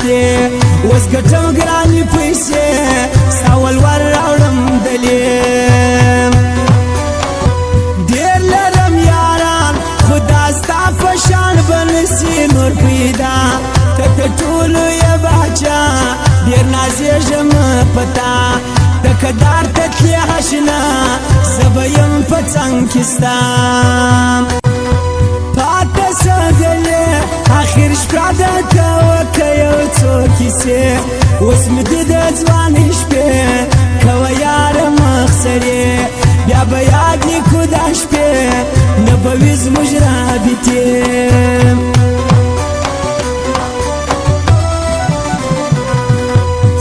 شپې اوس ګټم ګرانې پیسې ستا ولور راوړم دلې ډېر لرم یاران خو دا ستا په شان به نسي نور پیدا ته د ټولو یې باچا ډېر نازېږم په تا د کدار ته تلې اشنا زه به یم په څنګ کې ستا پاته سګلې اخر شپه ده ته وکه یو څو کیسې اوس مې دې د ځوانۍ شپې کوه یاره مخ سرې بیا به یاد لیکو دا شپې نه به وي زموږ رابطې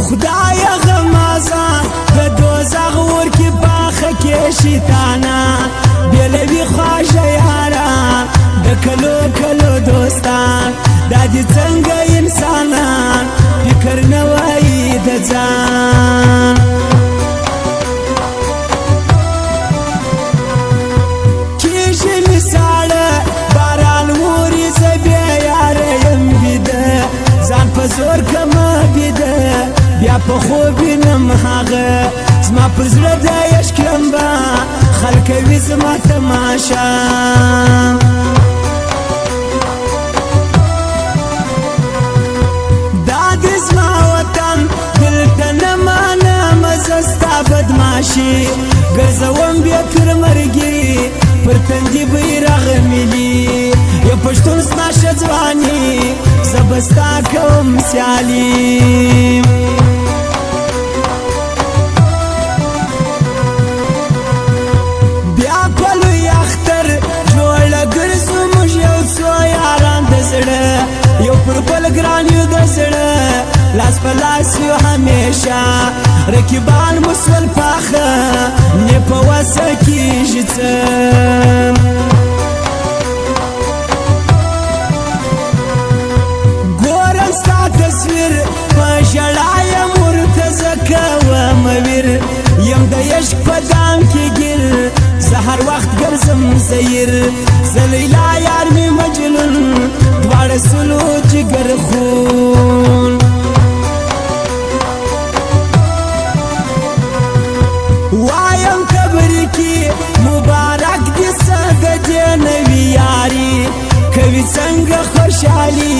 خدایه غمازان د دوزخ اور کې باخه کې شیطانان بېلوي خواږه یاران د کلو کلو دوستان دا دې څنګه انسانان فکر نه وایي د ځان کېږي مې ساړه باران اوري زه بې یاره یم بیده ځان په زور کمه بیده بیا په خوب وینم هغه زما پر زړه د عشق لمبه خلکوي زما تماشا دا دې زما وطن دلته نه منم زه ستا بدماشي ګرځوم بیا تر مرګي پر تندي بیرغ ملي یا پښتون زما ښه ځواني زه به ستا کوم سیالي بیا په لوی اختر جوړه ګرځو موږ یو څو یاران د زړه یو پر بل ګران یو د زړه لاس په لاس یو همیشه رقیبان مو سول پاخه نه په وسه کېږي څه ګورم ستا تصویر په ژړا یم ورته زه کوم ویر یم د عشق په دام کې ګیر زه هر وخت ګرځم زیر زه لیلا یار مې مجنون دواړه سلو جګر خون وایم تبریکي مبارک دې څه د دې نوي یاري کوي څنګه خوشحالي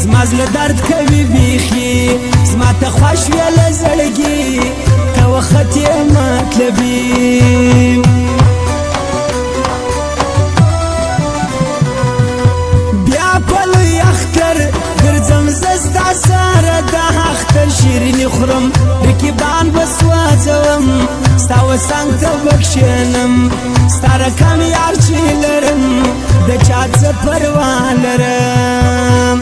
زما زړه درد کوي بیخي زما ته خوښ وې له زړګي ته وخت یې مطلبي بیا په لوی اختر ګرځم زه ستا سره د اختر شیریني خورم رقیبان به سوځوم ستا وڅنګ ته به کښېنم ستا رقم یار چې لرم د چا څه پروا لرم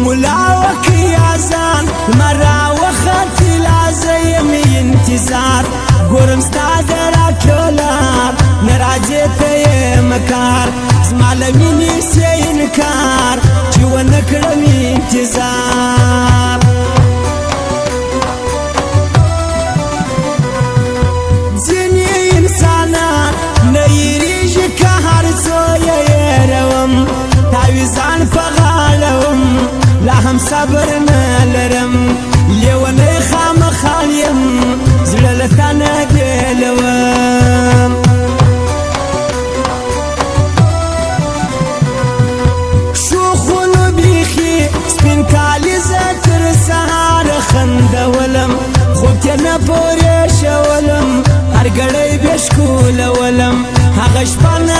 ملا وکي اذان مرا وخت لازه یم انتظار ګورم ستا د راټولار نه راځې ته یې مکار زما له مینې سې انکار چې ونه کړم انتظار ځینې انسانان نه هېرېږي که هر څو یې هېروم تعویضان په غاړه لا هم صبر نه لرم لیونی خامخال یم زړه له تا نه بېلوم شوخونو بیخي سپین کالي زه تر سهاره خندولم خوب کې نه پورې شولم هر ګړی بې ښکلولم هغه شپه نه